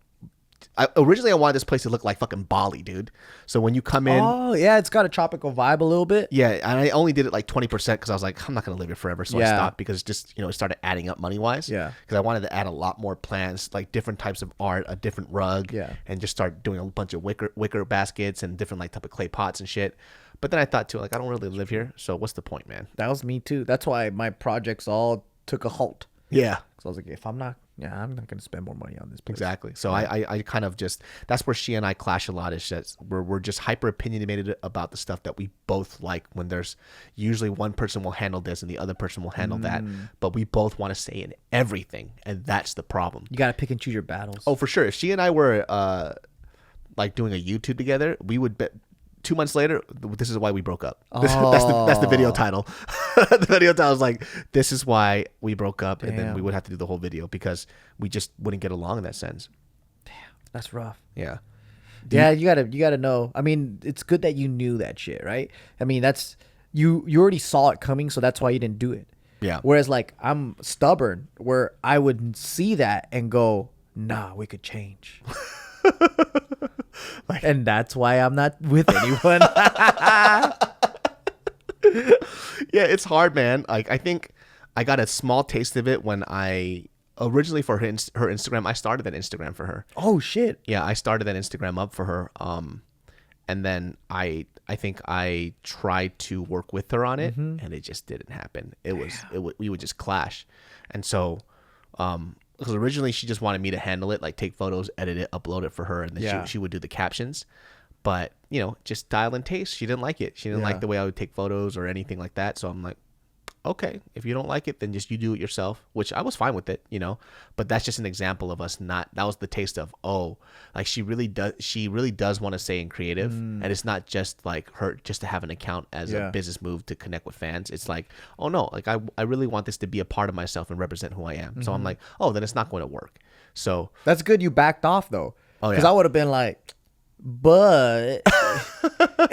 originally I wanted this place to look like fucking Bali, dude. So when you come in, oh yeah, it's got a tropical vibe a little bit. Yeah, and I only did it like 20% because I was like, I'm not gonna live here forever, so I stopped because just it started adding up money wise. Yeah, because I wanted to add a lot more plants, like different types of art, a different rug, and just start doing a bunch of wicker baskets and different like type of clay pots and shit. But then I thought too, like, I don't really live here, so what's the point, man? That was me too. That's why my projects all took a halt. Yeah, because I was like, I'm not going to spend more money on this place. Exactly. So I kind of just, that's where she and I clash a lot, is that we're just hyper opinionated about the stuff that we both like, when there's usually one person will handle this and the other person will handle that, but we both want to say in everything, and that's the problem. You got to pick and choose your battles. Oh, for sure. If she and I were like doing a YouTube together, we would bet 2 months later, this is why we broke up. That's the video title. The video title is like, this is why we broke up. Damn. And then we would have to do the whole video because we just wouldn't get along in that sense. Damn, that's rough. Yeah. You gotta know. I mean, it's good that you knew that shit, right? I mean, that's you already saw it coming, so that's why you didn't do it. Yeah. Whereas like I'm stubborn, where I would see that and go, nah, we could change. And that's why I'm not with anyone. Yeah, it's hard, man. Like, I think I got a small taste of it when I originally, for her Instagram, I started that Instagram for her. Oh shit. Yeah, I started that Instagram up for her. And then I think I tried to work with her on it, and it just didn't happen. We would just clash. And so because originally she just wanted me to handle it, like take photos, edit it, upload it for her, and then she would do the captions. But, just style and taste, she didn't like it. She didn't like the way I would take photos or anything like that. So I'm like, okay, if you don't like it, then just you do it yourself, which I was fine with it, but that's just an example of us that was the taste of, like, she really does want to say in creative, and it's not just like her just to have an account as a business move to connect with fans. It's like, oh no, like I really want this to be a part of myself and represent who I am. So I'm like, oh, then it's not going to work. So that's good you backed off though. Oh yeah. Because I would have been like, but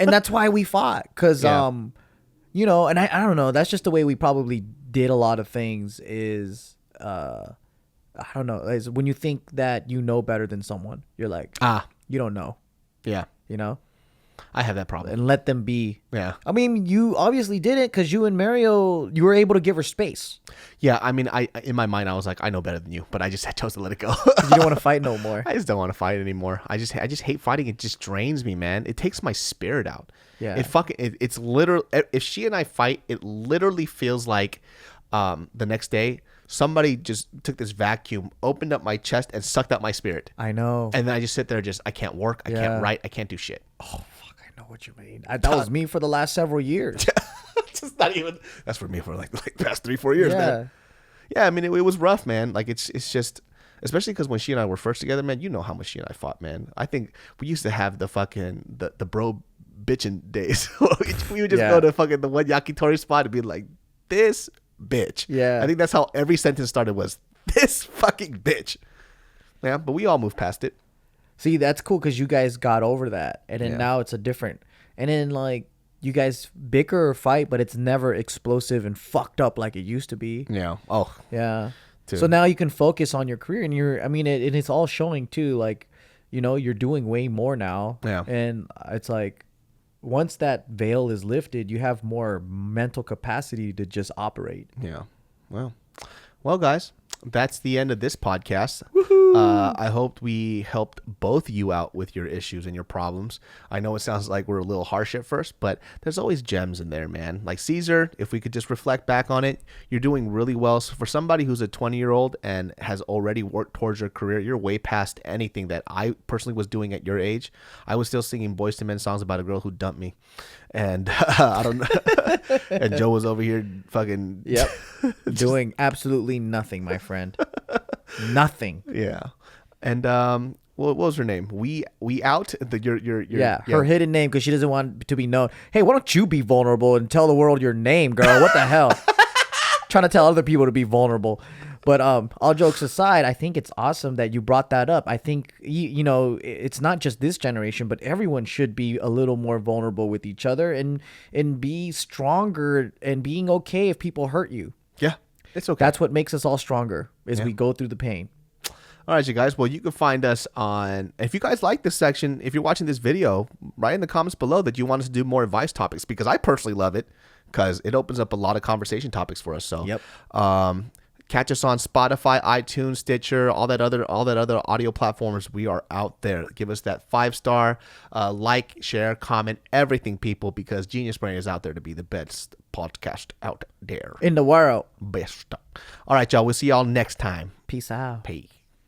and that's why we fought, because and I don't know, that's just the way we probably did a lot of things, is I don't know, is when you think that you know better than someone, you're like, you don't know. Yeah. I have that problem. And let them be. Yeah. I mean, you obviously didn't, because you and Mario, you were able to give her space. Yeah, I mean, in my mind, I was like, I know better than you, but I chose to let it go. You don't want to fight no more. I just don't want to fight anymore. I just hate fighting. It just drains me, man. It takes my spirit out. Yeah. It's literally, if she and I fight, it literally feels like the next day somebody just took this vacuum, opened up my chest, and sucked out my spirit. I know. And then I just sit there, I can't work, I can't write, I can't do shit. Oh, fuck, I know what you mean. That was me for the last several years. Just not even. That's for me for like the past 3-4 years, man. Yeah, I mean, it was rough, man. Like, it's just, especially because when she and I were first together, man, you know how much she and I fought, man. I think we used to have the fucking the bro bitching days. We would just go to fucking the one yakitori spot and be like, this bitch. Yeah. I think that's how every sentence started, was this fucking bitch. Yeah, but we all moved past it. See, that's cool, because you guys got over that, and then now it's a different, and then like you guys bicker or fight, but it's never explosive and fucked up like it used to be. Yeah. Oh. Yeah. Too. So now you can focus on your career, and it's all showing too. Like, you're doing way more now. Yeah. And it's like, once that veil is lifted, you have more mental capacity to just operate. Yeah. Well, guys, that's the end of this podcast. I hope we helped both you out with your issues and your problems. I know it sounds like we're a little harsh at first, but there's always gems in there, man. Like Caesar, if we could just reflect back on it, you're doing really well. So for somebody who's a 20-year-old and has already worked towards your career, you're way past anything that I personally was doing at your age. I was still singing Boyz II Men songs about a girl who dumped me. And I don't know. And Joe was over here fucking. Yep. Doing absolutely nothing, my friend. Nothing. Yeah. And what was her name? We out your her hidden name because she doesn't want to be known. Hey, why don't you be vulnerable and tell the world your name, girl? What the hell? Trying to tell other people to be vulnerable. But all jokes aside, I think it's awesome that you brought that up. I think you know it's not just this generation, but everyone should be a little more vulnerable with each other and be stronger and being okay if people hurt you. Yeah, it's okay. That's what makes us all stronger as we go through the pain. All right, you guys. Well, you can find us on, if you guys like this section, if you're watching this video, write in the comments below that you want us to do more advice topics, because I personally love it because it opens up a lot of conversation topics for us. So, catch us on Spotify, iTunes, Stitcher, all that other audio platforms. We are out there. Give us that 5-star, like, share, comment, everything, people, because Genius Brain is out there to be the best podcast out there In the world. best. All right, y'all. We'll see y'all next time. Peace out. Peace.